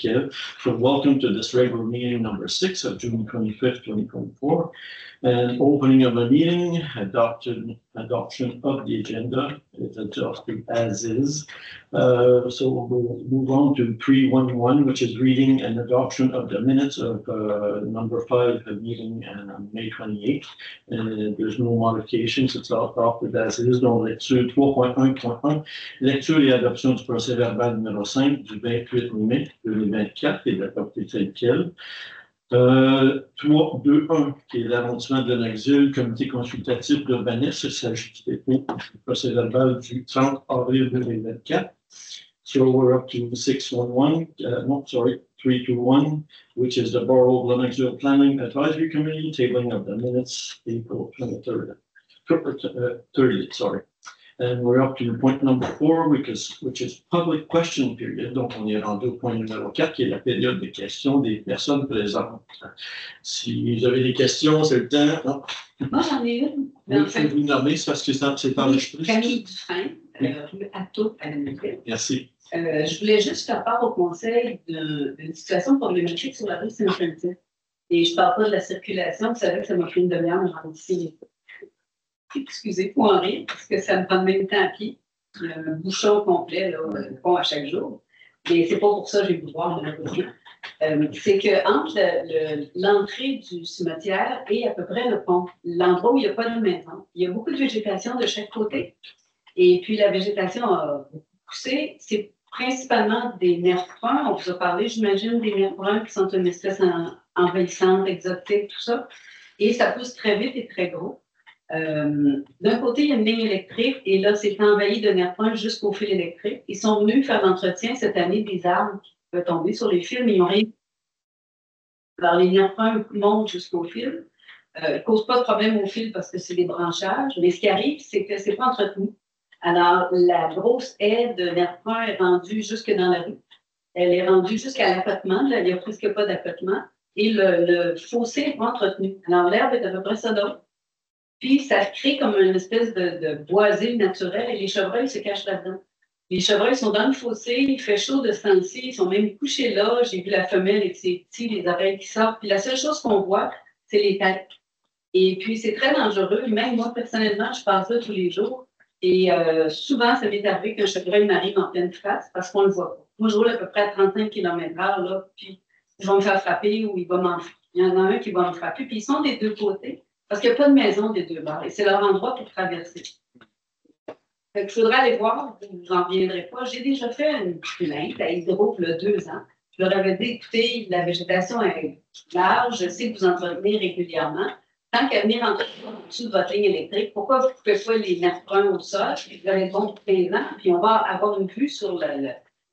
Kiev. So welcome to this regular meeting number 6 of June 25th, 2024. And opening of the meeting, adoption of the agenda is adopted as is. So we'll move on to 3.1.1, which is reading and adoption of the minutes of number 5 meeting on May 28th. And there's no modifications, it's all adopted as is. Donc, lecture 3.1.1, lecture et adoption du procès verbal numéro 5 du 28 mai 2024 et adopté tel quel. 3.2.1, qui est l'arrondissement de l'Axile, comité consultatif d'urbanisme, il s'agit du procès verbal du 30 avril 2024. So we're up to 3.2.1, which is the Borough of Lennoxville Planning Advisory Committee, tabling of the minutes, April 23rd, 30th, sorry. And we're up to point number 4, which is public question period. Donc, on est rendu au point numéro 4, qui est la période de questions des personnes présentes. Si vous avez des questions, c'est le temps. Non? Moi, j'en ai une. Oui, je vais vous nommer, c'est parce que c'est par l'esprit. Camille Dufresne, rue Atto à Lennoxville. Merci. Je voulais juste faire part au conseil d'une situation problématique sur la rue Saint-Quentin. Et je ne parle pas de la circulation. Vous savez que ça m'a pris une demi-heure de rendre ici. Excusez pour en rire, parce que ça me prend même temps à pied. Il y a un bouchon complet, là, pont à chaque jour. Mais c'est pas pour ça que j'ai voulu voir, malheureusement. C'est qu'entre l'entrée du cimetière et à peu près le pont, l'endroit où il n'y a pas de maison, il y a beaucoup de végétation de chaque côté. Et puis la végétation a poussé. C'est principalement des nerfs bruns. On vous a parlé, j'imagine, des nerfs bruns qui sont une espèce envahissante, exotique, tout ça. Et ça pousse très vite et très gros. D'un côté, il y a une ligne électrique et là, c'est envahi de nerfs bruns jusqu'au fil électrique. Ils sont venus faire l'entretien cette année des arbres qui peuvent tomber sur les fils, mais ils n'ont rien. Alors, les nerfs bruns montent jusqu'au fil. Ils ne causent pas de problème au fil parce que c'est des branchages, mais ce qui arrive, c'est que ce n'est pas entretenu. Alors, la grosse haie de nerfs bruns est rendue jusque dans la rue. Elle est rendue jusqu'à l'accotement. Là, il n'y a presque pas d'accotement. Et le fossé n'est pas entretenu. Alors, l'herbe est à peu près ça d'autre. Puis, ça crée comme une espèce de boisé naturel et les chevreuils se cachent là-dedans. Les chevreuils sont dans le fossé, il fait chaud de ce temps-ci, ils sont même couchés là. J'ai vu la femelle avec ses petits, les oreilles qui sortent. Puis, la seule chose qu'on voit, c'est les têtes. Et puis, c'est très dangereux. Même moi, personnellement, je passe là tous les jours. Et souvent, ça m'est arrivé qu'un chevreuil m'arrive en pleine face parce qu'on ne le voit pas. Moi, je roule à peu près à 35 km/h, là, puis je vais me faire frapper ou il y en a un qui va me frapper. Puis, ils sont des deux côtés. Parce qu'il n'y a pas de maison des deux bords et c'est leur endroit pour traverser. Il faudra aller voir, vous n'en reviendrez pas. J'ai déjà fait une plainte à Hydro il y a 2 ans. Je leur avais dit, écoutez, la végétation est large, je sais que vous entretenez régulièrement. Tant qu'à venir entretenir en dessous de votre ligne électrique, pourquoi vous ne coupez pas les nerfs bruns au sol? Vous allez être bon pour 15 ans, puis on va avoir une vue sur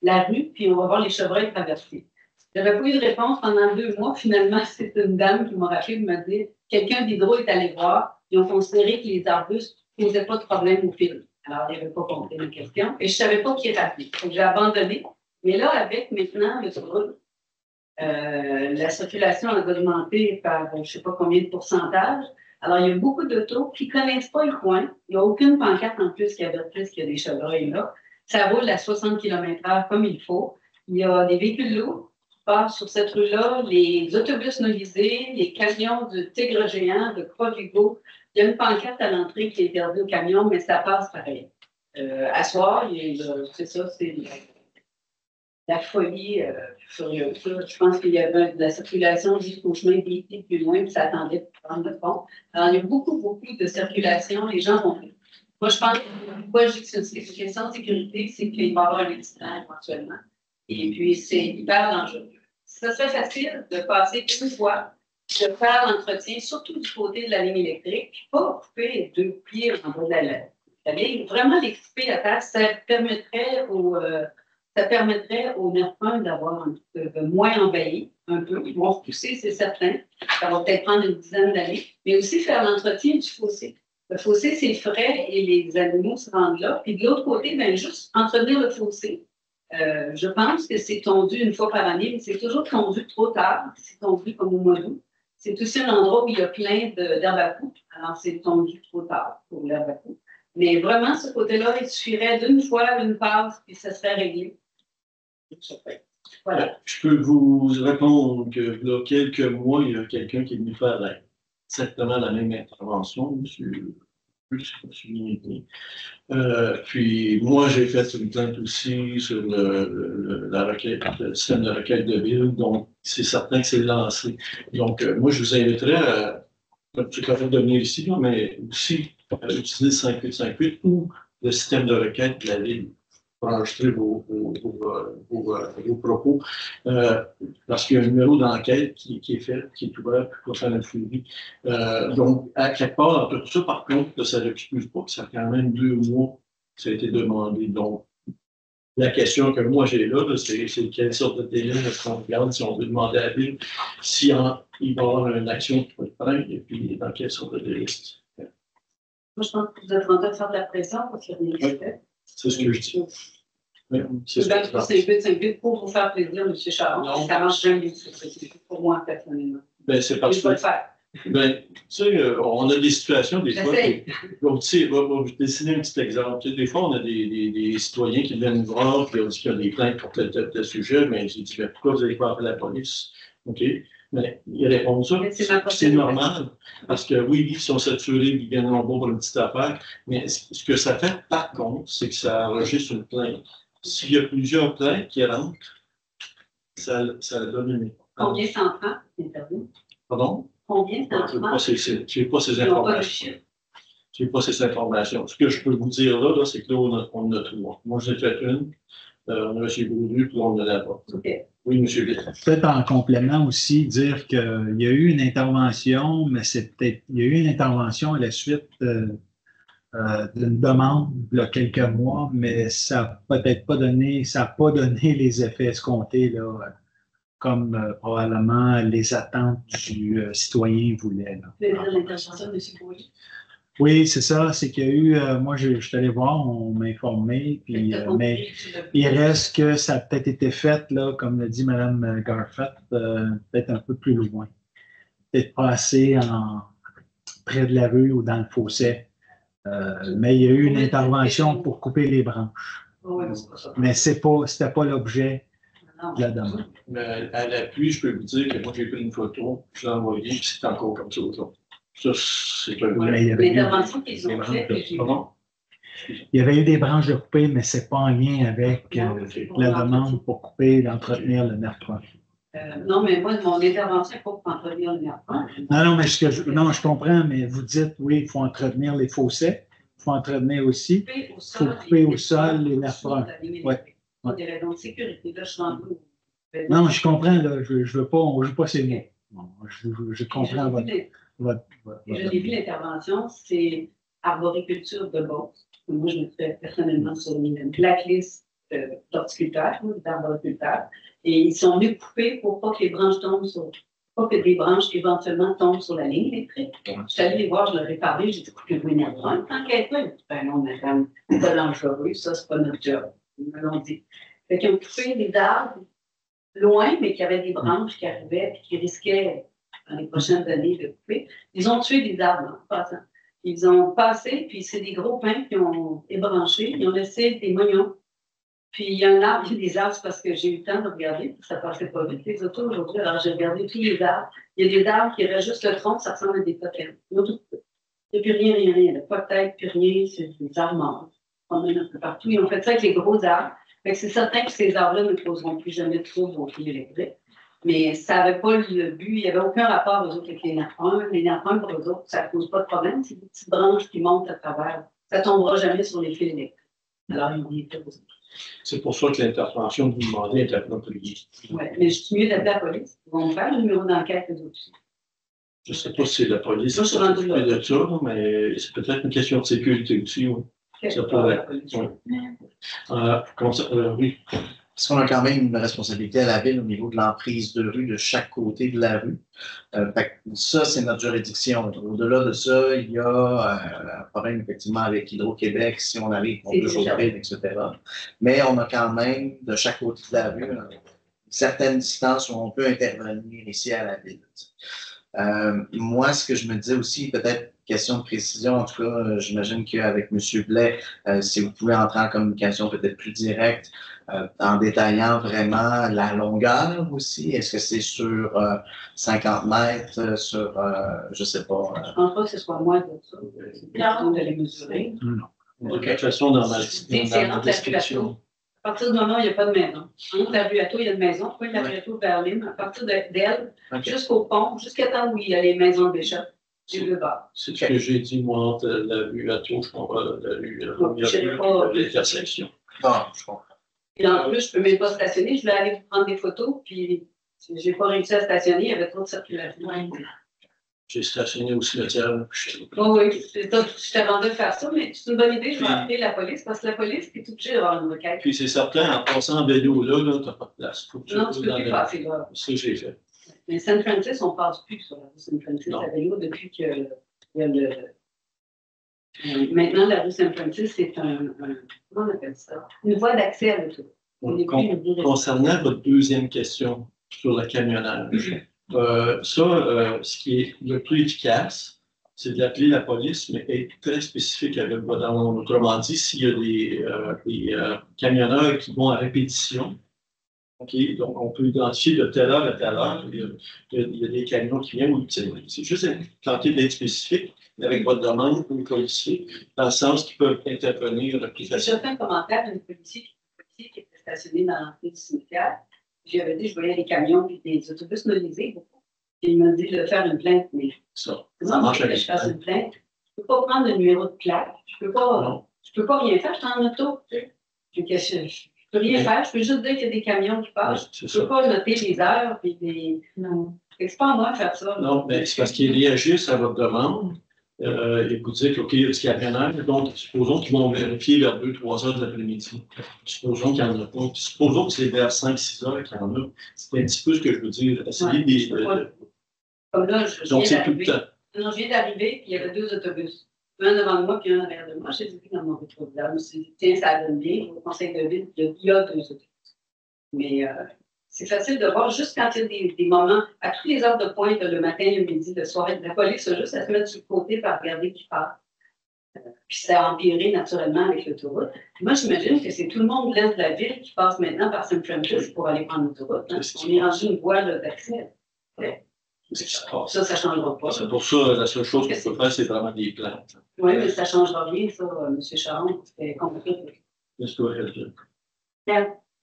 la rue, puis on va voir les chevreuils traverser. Je n'avais pas eu de réponse pendant 2 mois. Finalement, c'est une dame qui m'a rappelé et m'a dit quelqu'un d'Hydro est allé voir. Ils ont considéré que les arbustes ne posaient pas de problème au fil. Alors, ils n'avaient pas compris ma question. Et je ne savais pas qui est appelé. Donc, j'ai abandonné. Mais là, avec maintenant le route, la circulation a augmenté par je ne sais pas combien de pourcentage. Alors, il y a beaucoup d'autos qui ne connaissent pas le coin. Il n'y a aucune pancarte en plus qui avertisse qu'il y a des chevreuils là. Ça roule à 60 km/h comme il faut. Il y a des véhicules lourds qui passent sur cette rue-là, les autobus novisés, les camions de Tigre géant, de Croix-Vigo. Il y a une pancarte à l'entrée qui est interdite aux camions, mais ça passe pareil. À soir, c'est ça, c'est la folie furieuse. Je pense qu'il y avait de la circulation jusqu'au chemin d'été plus loin, puis ça attendait pour prendre le pont. Alors, il y a beaucoup, beaucoup de circulation. Les gens vont. Moi, je pense que pourquoi je dis que c'est une question de sécurité, c'est qu'il va y avoir un accident éventuellement. Et puis, c'est hyper dangereux. Ça serait facile de passer une fois, de faire l'entretien, surtout du côté de la ligne électrique, puis pas couper 2 pieds en bas de la ligne. Vraiment les couper à terre, ça permettrait aux nerfs bruns d'avoir moins envahi un peu. Ils vont repousser, c'est certain. Ça va peut-être prendre une dizaine d'années. Mais aussi faire l'entretien du fossé. Le fossé, c'est frais et les animaux se rendent là. Puis de l'autre côté, bien, juste entretenir le fossé. Je pense que c'est tondu une fois par année, mais c'est toujours tondu trop tard. C'est tondu comme au mois d'août. C'est aussi un endroit où il y a plein d'herbes à coups. Alors, c'est tondu trop tard pour l'herbe à coups. Mais vraiment, ce côté-là, il suffirait d'une fois, une passe, puis ça serait réglé. Voilà. Je peux vous répondre que là, quelques mois, il y a quelqu'un qui est venu faire exactement la même intervention, monsieur. Puis moi, j'ai fait une plainte aussi sur la requête, le système de requête de ville, donc c'est certain que c'est lancé. Donc, moi, je vous inviterais à, c'est correct de venir ici, là, mais aussi utiliser 5858 ou le système de requête de la ville pour enregistrer vos propos. Parce qu'il y a un numéro d'enquête qui est fait, qui est ouvert pour faire un suivi. Donc, à quelque part, dans tout ça, par contre, ça n'excuse pas que ça fait quand même 2 mois que ça a été demandé. Donc, la question que moi j'ai là, c'est quelle sorte de délai est-ce qu'on regarde si on veut demander à la ville si il va y avoir une action qui peut être prête et puis dans quelle sorte de délai. Moi, je pense que vous êtes en train de faire de la pression parce qu'il y a des effets. C'est ce que je dis. Oui, c'est ce que je dis. Pour vous faire plaisir, M. Charon. Ça marche jamais, c'est pour moi, personnellement. Ben, c'est parce que. Ben, tu sais, on a des situations, des fois. Donc, tu sais, je vais dessiner un petit exemple. Tu sais, des fois, on a des citoyens qui viennent nous voir, puis on dit qu'il y a des plaintes pour tel sujet, mais j'ai dit, mais pourquoi vous n'allez pas appeler la police? OK? Mais ils répondent ça. C'est normal. Parce que oui, ils sont saturés, ils viennent en pour une petite affaire. Mais ce que ça fait, par contre, c'est que ça enregistre une plainte. S'il y a plusieurs plaintes qui rentrent, ça donne une. Combien ça en prend, l'interview? Pardon? Combien ça en prend? Je n'ai pas ces informations. Je n'ai pas ces informations. Ce que je peux vous dire là, c'est que là, on en a 3. Moi, j'en ai fait une. On a M. Beaulieu, puis on en a pas. Okay. Oui, M. Vitt. Peut-être en complément aussi, dire qu'il y a eu une intervention, mais il y a eu une intervention à la suite d'une demande il y a quelques mois, mais ça n'a peut-être pas donné, ça n'a pas donné les effets escomptés, là, comme probablement les attentes du citoyen voulaient. Vous voulez dire l'intervention de M. Beaulieu? Oui, c'est ça. C'est qu'il y a eu, moi, je suis allé voir, on m'a informé, puis, mais il reste que ça a peut-être été fait, là, comme l'a dit Mme Garfett, peut-être un peu plus loin. Peut-être pas assez près de la rue ou dans le fossé. Mais il y a eu une intervention pour couper les branches. Mais c'était pas l'objet de la demande. Mais à l'appui, je peux vous dire que moi, j'ai pris une photo, je l'ai envoyée, puis c'est encore comme ça aujourd'hui. Ça, c'est un vrai. L'intervention qu'ils ont faite, il y avait eu des branches de couper, mais ce n'est pas en lien avec la demande pour couper et entretenir le nerf profond. Non, mais moi, mon intervention, il faut entretenir le nerf profond. Non, mais je comprends, mais vous dites, oui, il faut entretenir les fossés, il faut entretenir aussi, il faut couper au sol les nerfs profonds. Pour des raisons de sécurité, là, je suis en train. Non, je comprends, là, je veux pas, on ne joue pas ces mots. Je comprends votre. Je l'ai vu, l'intervention, c'est arboriculture de Beauce. Moi, je me fais personnellement sur une blacklist d'horticulteurs, d'arboriculteurs. Et ils sont venus couper pour pas que les branches tombent sur. Pas que des branches éventuellement tombent sur la ligne électrique. Je suis allée les voir, je leur ai parlé, j'ai dit, coupez-vous une herbe. T'inquiète pas. Ben non, madame, c'est pas dangereux, ça, c'est pas notre job. Ils me l'ont dit. Fait qu'ils ont coupé des arbres loin, mais qui avaient des branches qui arrivaient et qui risquaient dans les prochaines années de couper. Ils ont tué des arbres en passant. Ils ont passé, puis c'est des gros pins qui ont ébranché. Ils ont laissé des moignons. Puis il y a un arbre, il y a des arbres, c'est parce que j'ai eu le temps de regarder, ça passait pas vite les autos aujourd'hui. Alors j'ai regardé tous les arbres. Il y a des arbres qui auraient juste le tronc, ça ressemble à des tokens. Il n'y a plus rien. Il n'y a pas de tête, plus rien, c'est des arbres morts. On en a un peu partout. Ils ont fait ça avec les gros arbres. Fait que c'est certain que ces arbres-là ne poseront plus jamais de troubles aux fils électriques. Mais ça n'avait pas le but, il n'y avait aucun rapport aux autres avec les nerfs bruns. Les nerfs bruns, pour eux autres, ça ne pose pas de problème. C'est des petites branches qui montent à travers. Ça ne tombera jamais sur les fils électriques. Alors, ils vont y être posés. C'est pour ça que l'intervention que vous demandez est appropriée. Oui, mais je suis mieux d'appeler la police. Ils vont me faire le numéro d'enquête, eux autres. Je ne sais pas si c'est la police qui s'occupe de ça, mais c'est peut-être une question de sécurité aussi. Oui. Ça pourrait. Oui. Parce qu'on a quand même une responsabilité à la ville au niveau de l'emprise de rue de chaque côté de la rue. Ça, c'est notre juridiction. Au-delà de ça, il y a un problème effectivement avec Hydro-Québec, si on arrive on peut chauffer, etc. Mais on a quand même de chaque côté de la rue une certaine distance où on peut intervenir ici à la ville. Moi, ce que je me disais aussi, peut-être question de précision, en tout cas, j'imagine qu'avec M. Blais, si vous pouvez entrer en communication peut-être plus directe, en détaillant vraiment la longueur aussi. Est-ce que c'est sur 50 mètres, sur, je sais pas. Je pense pas que ce soit moins de ça. C'est plutôt de les mesurer. De toute façon, dans ma C'est entre la description. À partir du moment où il n'y a pas de maison. Entre la rue Atto, il y a une maison. Puis la rue Atto vers Lime, à partir d'elle, jusqu'au pont, jusqu'à temps où il y a les maisons de Béchat, j'ai le bas. C'est ce que j'ai dit, moi, entre la rue Atto, je comprends, la rue, l'intersection. Bon, je comprends. Et en plus, je ne peux même pas stationner. Je vais aller vous prendre des photos, puis je n'ai pas réussi à stationner, il y avait trop de circulation. J'ai stationné au cimetière. Oui, je t'avais de faire ça, mais c'est une bonne idée, je vais appeler la police, parce que la police est obligée d'avoir une requête. Puis c'est certain, en passant en vélo là, tu n'as pas de place. Non, tu ne peux plus passer là. C'est ce que j'ai fait. Mais San Francisco, on ne passe plus sur la rue San Francisco à vélo depuis que il y a le. Maintenant, la rue San Francisco, c'est comment on appelle ça? Une voie d'accès à l'auto. Concernant votre deuxième question sur le camionnage, ce qui est le plus efficace, c'est d'appeler la police, mais être très spécifique avec votre demande. Autrement dit, s'il y a des camionneurs qui vont à répétition, OK, donc on peut identifier de telle heure à telle heure, il y a des camions qui viennent, c'est juste tenter d'être spécifique avec votre demande pour les policiers, dans le sens qu'ils peuvent intervenir le plus J'ai facilement. fait un commentaire d'une policier qui était stationnée dans l'entrée du cimetière. J'avais dit, je voyais des camions et des autobus mobilisés beaucoup. Et il m'a dit de faire une plainte, mais Ça marche avec je fasse une plainte. Je ne peux pas prendre le numéro de plaque. Je ne peux pas rien faire, je suis en auto. Je ne peux rien faire, je peux juste dire qu'il y a des camions qui passent. Je ne peux pas noter les heures et des. Non. C'est pas à moi de faire ça. Non, mais c'est parce qu'ils réagissent à votre demande. Et vous dites, OK, il y a du camionnage, donc supposons qu'ils vont vérifier vers 2-3 heures de l'après-midi. Supposons qu'il n'y en a pas. Supposons que c'est vers 5-6 heures qu'il y en a. C'est un petit peu ce que je veux dire. Essayer Comme là, donc, c'est tout le temps. Non, je viens d'arriver, puis il y avait 2 autobus. Un devant moi, puis un arrière de moi. J'ai dit dans mon rétroviseur. Je me suis dit, tiens, ça donne bien. Au conseil de ville, il y a 2 autobus. Mais c'est facile de voir, juste quand il y a des moments, à toutes les heures de pointe, le matin, le midi, le soir, la police a juste à se mettre sur le côté pour regarder qui part. Puis ça a empiré naturellement avec l'autoroute. Moi, j'imagine que c'est tout le monde de l'est de la ville qui passe maintenant par San Francisco pour aller prendre l'autoroute. Hein. On est rendu une voie d'accès. Ça ne changera pas. C'est pour ça, la seule chose qu'on peut faire, c'est vraiment des plaintes. Oui, mais ça ne changera rien, ça, M. Charon. C'est compliqué.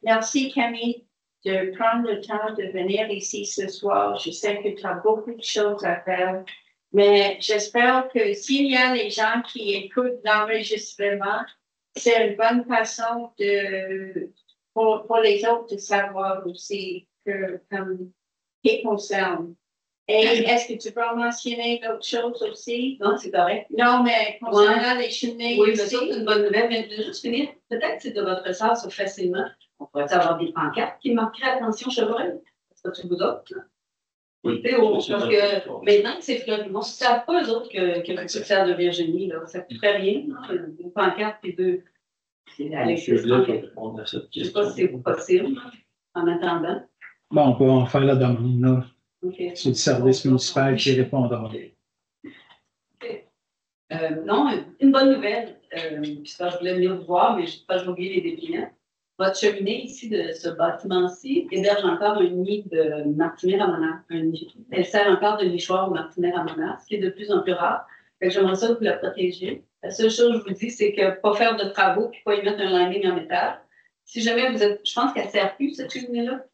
Merci, Camille, de prendre le temps de venir ici ce soir. Je sais que tu as beaucoup de choses à faire, mais j'espère que s'il y a des gens qui écoutent l'enregistrement, c'est une bonne façon pour les autres de savoir aussi comme qui concerne. Et est-ce que tu peux mentionner d'autres choses aussi? Non, c'est correct. Non, mais concernant les cheminées. Oui, mais ça, c'est une bonne nouvelle. Mais je vais juste finir. Peut-être que c'est de votre sort, ça facilement. On pourrait avoir des pancartes qui marqueraient attention chevreuil. Est-ce que vous autres? Oui. Parce que maintenant que c'est Fleurimont, ce ne savent pas eux autres que le succès de Virginie. Là. Ça ne coûterait rien. Une pancarte et 2. C'est à l'exception. Je ne sais pas si c'est possible en attendant. Bon, on peut en faire la demande, là. Okay. C'est le service municipal qui répondra. Non, une bonne nouvelle. Puis ça, je voulais venir vous voir, mais je n'ai pas oublié les dépliants. Votre cheminée ici de ce bâtiment-ci héberge encore un nid de martinière à monarque. Elle sert encore de nichoir aux martinières à monarque, ce qui est de plus en plus rare. J'aimerais ça que vous la protégiez. La seule chose que je vous dis, c'est que pas faire de travaux puis pas y mettre un lining en métal. Si jamais vous êtes. Je pense qu'elle ne sert plus, cette cheminée-là.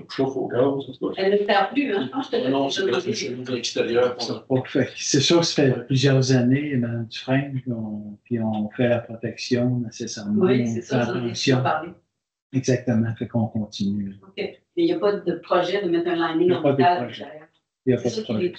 Chauffe au gaz. Elle ne sert plus, hein? Je pense que non, c'est la cheminée de l'extérieur. C'est sûr que ça fait plusieurs années, Mme Dufresne, puis on fait la protection nécessairement. Oui, c'est ça, j'en ai déjà parlé. Exactement, fait qu'on continue. OK. Mais il n'y a pas de projet de mettre un lining en métal. Il n'y a pas de projet.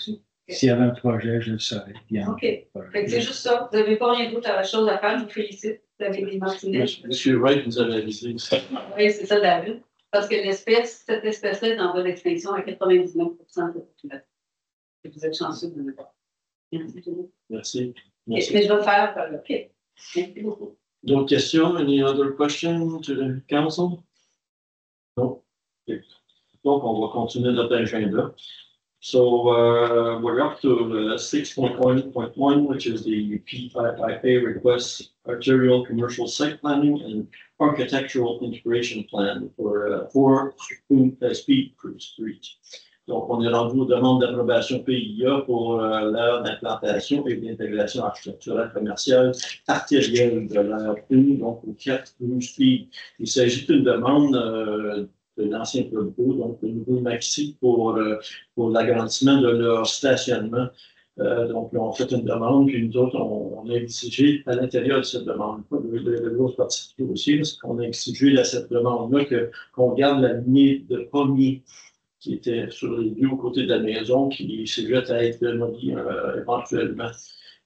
S'il y avait un projet, je le saurais. OK. Fait que c'est juste ça. Vous n'avez pas rien d'autre chose à faire. Je vous félicite. Vous avez des martinets. Monsieur Wright nous avait avisé ça. Oui, c'est ça, David. Parce que cette espèce-là est en voie d'extinction à 99% de la population. Vous êtes chanceux de le voir. Merci. Mais je vais faire OK. Merci beaucoup. D'autres questions? Any other questions to the council? Non. Okay. Donc, on va continuer notre agenda. So we're up to 6.1.1, which is the PIA request, arterial commercial site planning and architectural integration plan for Speed Cruise Street. Donc, on est rendu aux demandes d'approbation PIA pour l'aire d'implantation et d'intégration architecturale commerciale artérielle de l'aire 1, donc au 4 rue Speed. Il s'agit d'une demande de l'ancien Club-Co, donc le nouveau Maxi pour l'agrandissement de leur stationnement. Donc, on fait une demande, puis nous autres, on a exigé à l'intérieur de cette demande, pas de l'autre partie du dossier, parce qu'on a exigé à cette demande-là qu'on garde la lignée de premier qui était sur les deux côtés de la maison, qui s'est juste à être démoli éventuellement.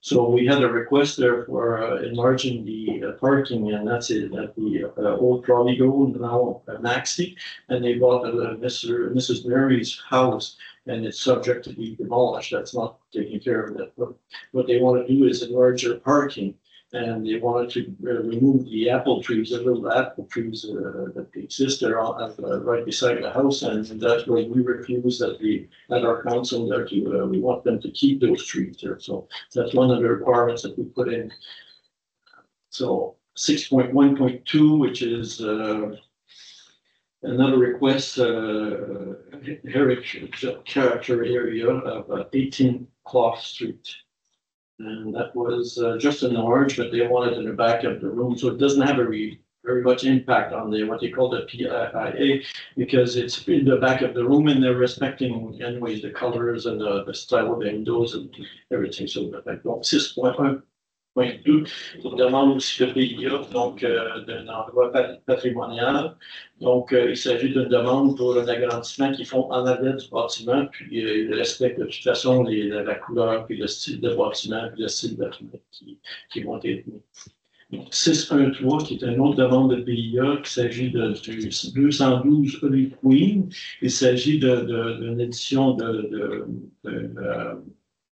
So we had a request there for enlarging the parking, and that's it at the old Trolley Go, now Maxi, and they bought Mrs. Mary's house, and it's subject to be demolished. That's not taking care of that. But what they want to do is enlarge their parking, and they wanted to remove the apple trees, the little apple trees that exist there right beside the house, and that's why we refuse at our council there to we want them to keep those trees there. So that's one of the requirements that we put in. So 6.1.2, which is another request, heritage character area of 18 Clough Street. And that was just enlarged, but they wanted in the back of the room, so it doesn't have very much impact on what they call the PIA, because it's in the back of the room, and they're respecting, anyways, the colors and the style of the windows and everything. So, donc 6.1.2, on demande aussi le PIA, donc d'un endroit patrimonial. Donc, il s'agit d'une demande pour un agrandissement qu'ils font en arrière du bâtiment, puis ils respectent de toute façon la couleur, puis le style de bâtiment, puis le style de bâtiment qui vont être mis. Donc, 6.1.3, qui est une autre demande de PIA, il s'agit du 212 rue Queen. Il s'agit d'une édition de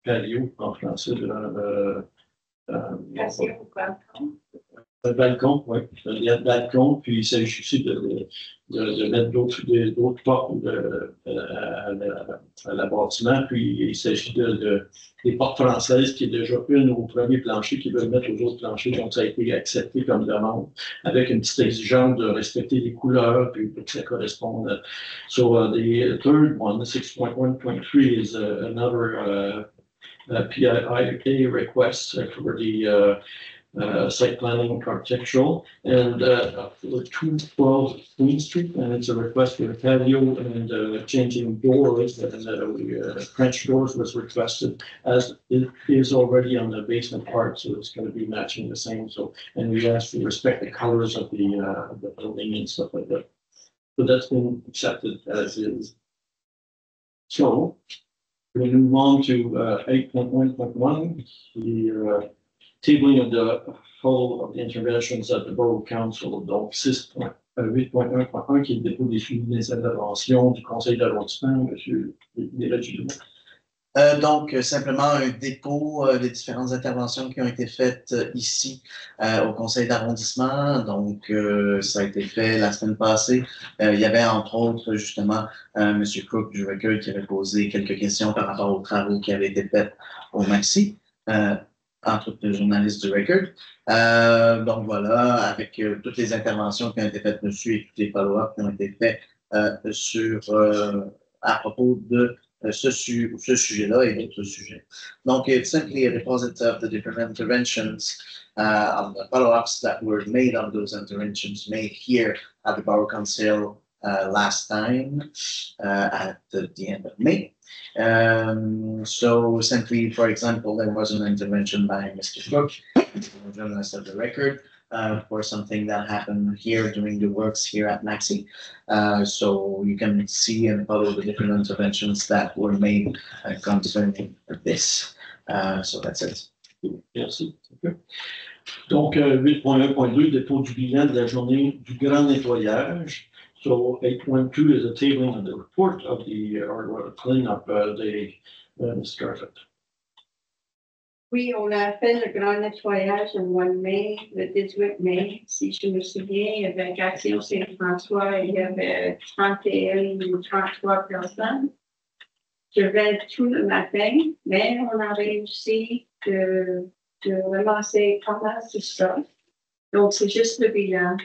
patio en français, un balcon, oui. Il y a un balcon, puis il s'agit aussi de mettre d'autres portes à la bâtiment, puis il s'agit des portes françaises qui est déjà une au premier plancher qui veulent mettre aux autres planchers, donc ça a été accepté comme demande, avec une petite exigence de respecter les couleurs, puis que ça corresponde. So the third one, the 6.1.3 is another PIA request for the site planning architectural, and 212 Queen Street, and it's a request for a patio and changing doors, and French doors was requested, as it is already on the basement part, so it's going to be matching the same. So, and we asked to respect the colors of the building and stuff like that. So that's been accepted as is. So we move on to 8.1.1, the tabling of the whole of the interventions at the Borough Council, donc 8.1.1 qui est le dépôt des suivis des interventions du Conseil d'arrondissement, M. Desrosiers. Donc, simplement un dépôt des différentes interventions qui ont été faites ici au Conseil d'arrondissement. Donc, ça a été fait la semaine passée. Il y avait entre autres, justement, M. Cook du recueil qui avait posé quelques questions par rapport aux travaux qui avaient été faits au Maxi. Entre autres, le journaliste du Record. Donc voilà, avec toutes les interventions qui ont été faites dessus et tous les follow-ups qui ont été faits à propos de ce sujet-là et d'autres sujets. Donc, it's simply a deposit of the different interventions, of the follow-ups that were made on those interventions made here at the Borough Council last time at the end of May. So simply, for example, there was an intervention by Mr. Cook, journalist of the Record, for something that happened here during the works here at Maxi. So you can see and follow the different interventions that were made concerning this. So that's it. Merci. Donc, 8.1.2, dépôt du bilan de la journée du grand nettoyage. So 8.2 is a tabling of the report of the cleanup day, Ms. Garfett. Oui, on a fait le grand nettoyage le mois de mai, le 18 mai, si je me souviens, avec Action Saint-François, il y avait 31 ou 33 personnes. je vais tout le matin, mais on a réussi de ramasser pas mal de stuff. Donc, c'est juste le bilan.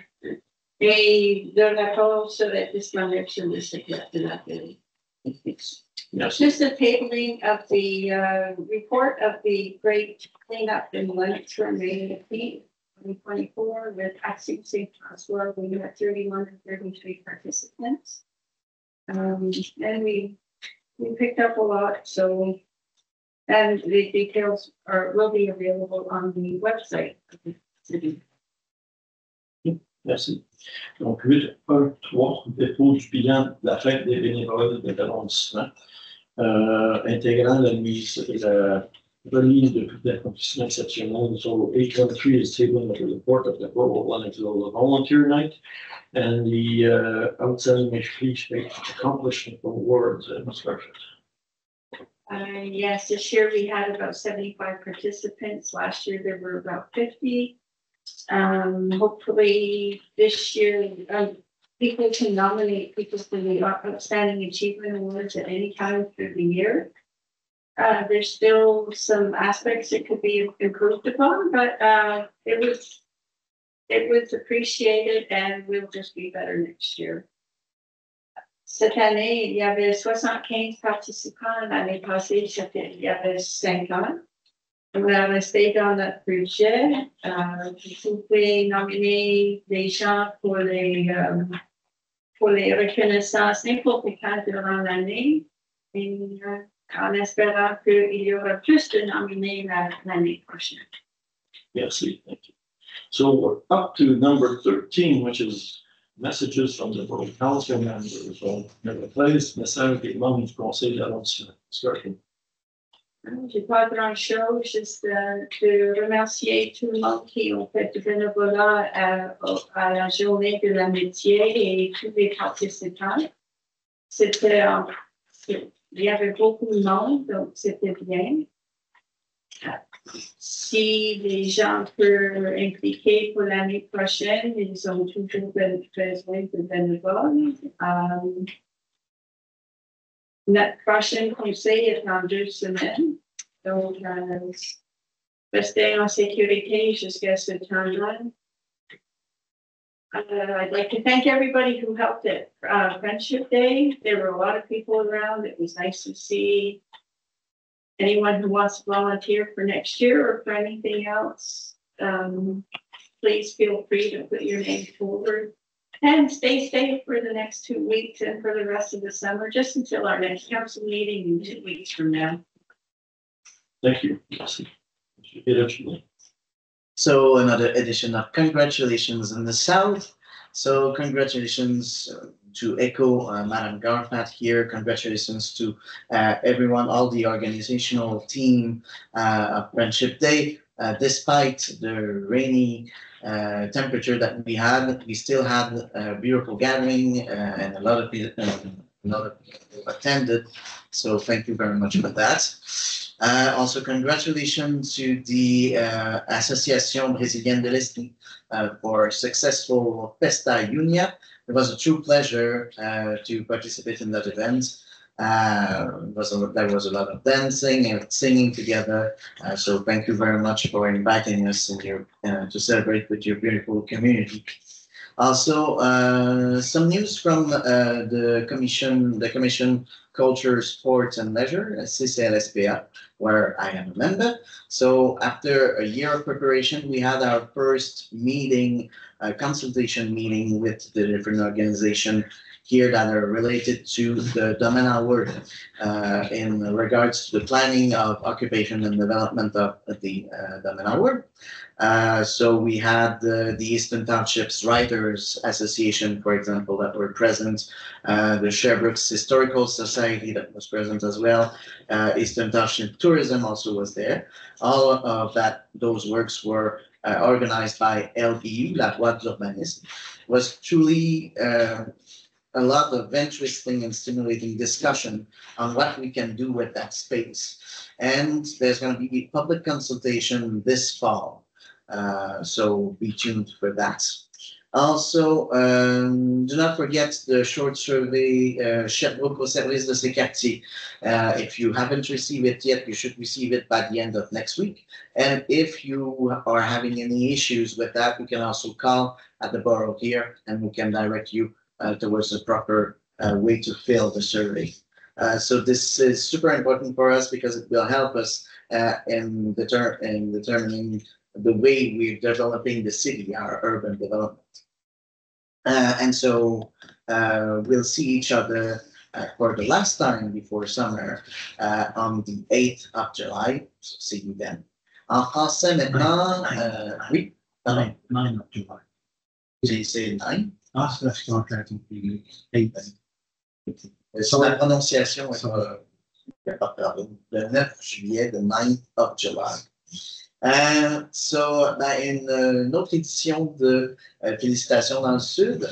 Et le rapport serait disponible sur le site de la ville. Just the tabling of the report of the great cleanup in Lennox for May 2024 with Axiom St. François. We had 31 and 33 participants. And we picked up a lot, so, and the details will be available on the website of the city. Merci. Donc, 8.1.3, dépôt du bilan de la fête des bénévoles de l'arrondissement, intégrant la remise de prix d'accomplissement exceptionnel. So 8.3 is tabling of the report of the Global Lennoxville Volunteer Night and the outstanding accomplishment awards and instructions. Yes, this year we had about 75 participants. Last year there were about 50. Hopefully this year people can nominate people for the Outstanding Achievement Awards at any time through the year. There's still some aspects that could be improved upon, but it was appreciated and we'll just be better next year. Cette année, il y avait 75 participants. L'année passée, il y avait 50. On a resté dans notre budget. Vous pouvez nominer des gens pour les reconnaissances n'importe quand durant l'année. Et en espérant qu'il y aura plus de nominés l'année prochaine. Merci. Thank you. So we're up to number 13, which is messages from the Borough Council members. So, please, message des membres du Conseil d'arrondissement. J'ai pas grand-chose, juste de remercier tout le monde qui ont fait du bénévolat à la journée de l'amitié et tous les participants. Il y avait beaucoup de monde, donc c'était bien. Si les gens peuvent impliquer pour l'année prochaine, ils ont toujours besoin de bénévoles. Notre prochain conseil est dans 2 semaines. Donc, restez en sécurité jusqu'à ce temps-là. I'd like to thank everybody who helped at Friendship Day. There were a lot of people around. It was nice to see anyone who wants to volunteer for next year or for anything else. Please feel free to put your name forward. And stay safe for the next 2 weeks and for the rest of the summer, just until our next council meeting in 2 weeks from now. Thank you. Merci. So another edition of Congratulations in the South. So congratulations to echo Madam Garfat here. Congratulations to everyone, all the organizational team of Friendship Day. Despite the rainy temperature that we had, we still had a beautiful gathering and a lot of people attended. So thank you very much for that. Also, congratulations to the Association Brésilienne de l'Esprit for successful Festa Junia. It was a true pleasure to participate in that event. There was a lot of dancing and singing together. So thank you very much for inviting us to celebrate with your beautiful community. Also, some news from the Commission Culture, Sports and Leisure, CCLSPA, where I am a member. So after a year of preparation, we had our first meeting, consultation meeting with the different organizations here that are related to the Domaine Award in regards to the planning of occupation and development of the Domaine Award. So we had the Eastern Townships Writers Association, for example, that were present, the Sherbrooke's Historical Society that was present as well, Eastern Township Tourism also was there. All of those works were organized by LBU, La Voix de l'Urbanisme. Was truly a lot of interesting and stimulating discussion on what we can do with that space. And there's going to be public consultation this fall. So be tuned for that. Also, do not forget the short survey, Sherbrooke au service de ses quartiers. If you haven't received it yet, you should receive it by the end of next week. And if you are having any issues with that, you can also call at the borough here and we can direct you towards the proper way to fill the survey. So this is super important for us because it will help us in determining the way we're developing the city, our urban development. And so we'll see each other for the last time before summer on the 8th of July. So see you then. En français maintenant, oui. 9 of July. C'est 9. Ah, c'est la contract. 8. La prononciation est pas le 9 juillet, the 9th of July. Une autre édition de Félicitations dans le Sud.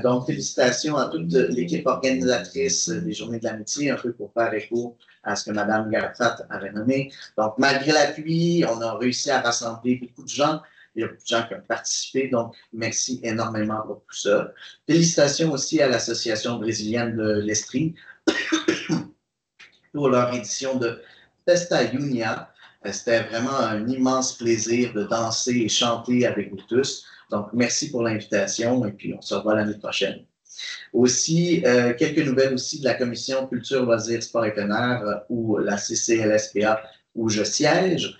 Donc, félicitations à toute l'équipe organisatrice des Journées de l'Amitié, un peu pour faire écho à ce que Mme Garfat avait nommé. Donc, malgré la pluie, on a réussi à rassembler beaucoup de gens. Il y a beaucoup de gens qui ont participé, donc merci énormément pour tout ça. Félicitations aussi à l'Association brésilienne de l'Estrie pour leur édition de Festa Junia. C'était vraiment un immense plaisir de danser et chanter avec vous tous. Donc, merci pour l'invitation et puis on se revoit l'année prochaine. Aussi, quelques nouvelles aussi de la Commission Culture, Loisirs, Sport et Plein Air ou la CCLSPA où je siège.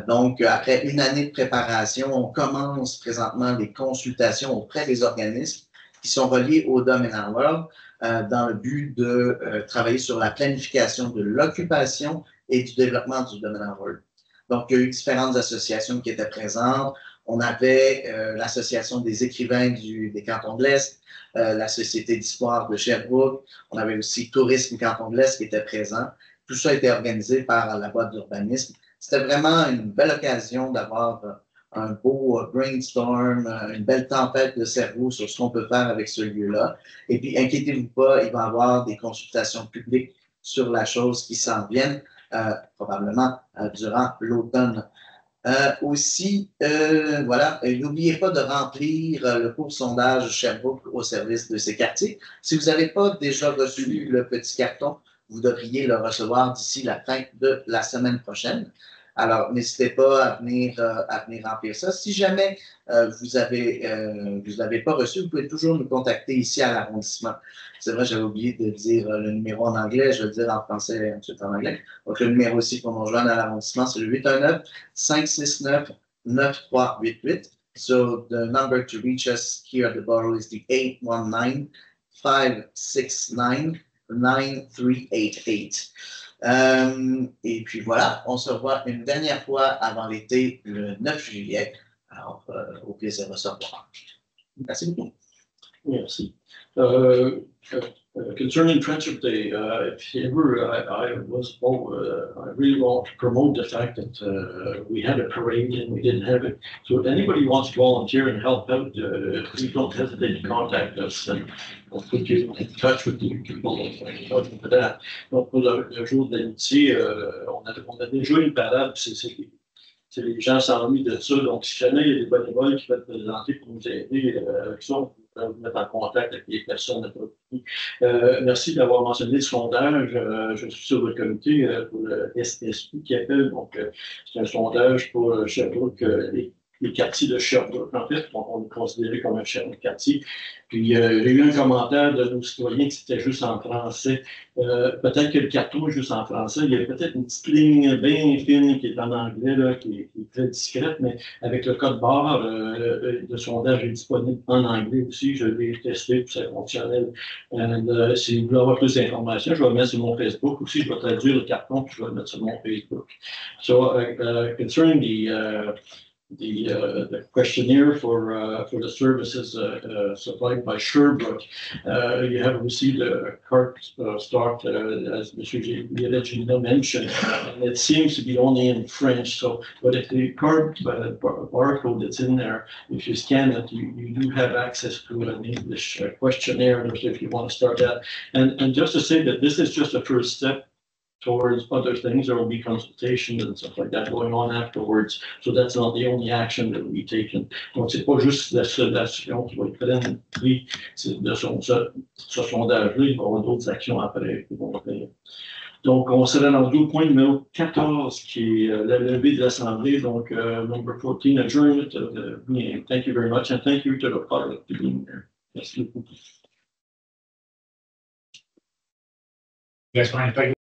Donc, après une année de préparation, on commence présentement les consultations auprès des organismes qui sont reliés au Dominant World dans le but de travailler sur la planification de l'occupation et du développement du Dominant World. Donc, il y a eu différentes associations qui étaient présentes. On avait l'Association des écrivains des cantons de l'Est, la Société d'histoire de Sherbrooke. On avait aussi Tourisme Canton de l'Est qui était présent. Tout ça a été organisé par la boîte d'urbanisme. C'était vraiment une belle occasion d'avoir un beau brainstorm, une belle tempête de cerveau sur ce qu'on peut faire avec ce lieu-là. Et puis, inquiétez-vous pas, il va y avoir des consultations publiques sur la chose qui s'en viennent, probablement durant l'automne. Aussi, voilà, n'oubliez pas de remplir le court sondage Sherbrooke au service de ces quartiers. Si vous n'avez pas déjà reçu le petit carton, vous devriez le recevoir d'ici la fin de la semaine prochaine. Alors, n'hésitez pas à venir remplir ça. Si jamais vous l'avez pas reçu, vous pouvez toujours nous contacter ici à l'arrondissement. C'est vrai, j'avais oublié de dire le numéro en anglais, je vais le dire en français et ensuite en anglais. Donc, le numéro aussi pour nous rejoindre à l'arrondissement, c'est le 819-569-9388. So, the number to reach us here at the borough is the 819-569-9388. Et puis voilà, on se revoit une dernière fois avant l'été, le 9 juillet. Alors, au plaisir de se revoir. Merci beaucoup. Merci. Concerning Friendship Day, if ever I really want to promote the fact that we had a parade and we didn't have it. So if anybody wants to volunteer and help out, please don't hesitate to contact us and we'll put you in touch with the people for that. Donc pour le jour de l'amitié, on a déjà une parade, c'est les gens s'ennuient de ça. Donc si jamais il y a des bénévoles qui veulent présenter pour nous aider avec ça, on peut vous mettre en contact avec les personnes. Merci d'avoir mentionné le sondage. Je suis sur le comité pour le SSP qui appelle. Donc, c'est un sondage pour Sherbrooke, les quartiers de Sherbrooke, en fait. Donc, on est considéré comme un quartier. Puis, il y a eu un commentaire de nos citoyens que c'était juste en français. Peut-être que le carton est juste en français. Il y a peut-être une petite ligne bien fine qui est en anglais, là, qui est très discrète, mais avec le code barre, le sondage est disponible en anglais aussi. Je l'ai testé, puis c'est fonctionnel. Si vous voulez avoir plus d'informations, je vais le mettre sur mon Facebook aussi. Je vais traduire le carton, puis je vais le mettre sur mon Facebook. So, concerning the questionnaire for the services supplied by Sherbrooke. You have received a card stock, as Mr. Gina mentioned, and it seems to be only in French. So, but if the card barcode that's in there, if you scan it, you do have access to an English questionnaire if you want to start that. And just to say that this is just a first step. towards other things. There will be consultation and stuff like that going on afterwards. So that's not the only action that will be taken. Donc, c'est pas juste la sollicitation qui va être prise de ce sondage-là. Il va y avoir d'autres actions après qui vont faire. Donc, on serait rendu au point numéro 14, qui est la levée de l'Assemblée. Donc, number 14, adjournment of the meeting. Thank you very much, and thank you to the public for being here. Merci beaucoup. Yes, Brian, thank you.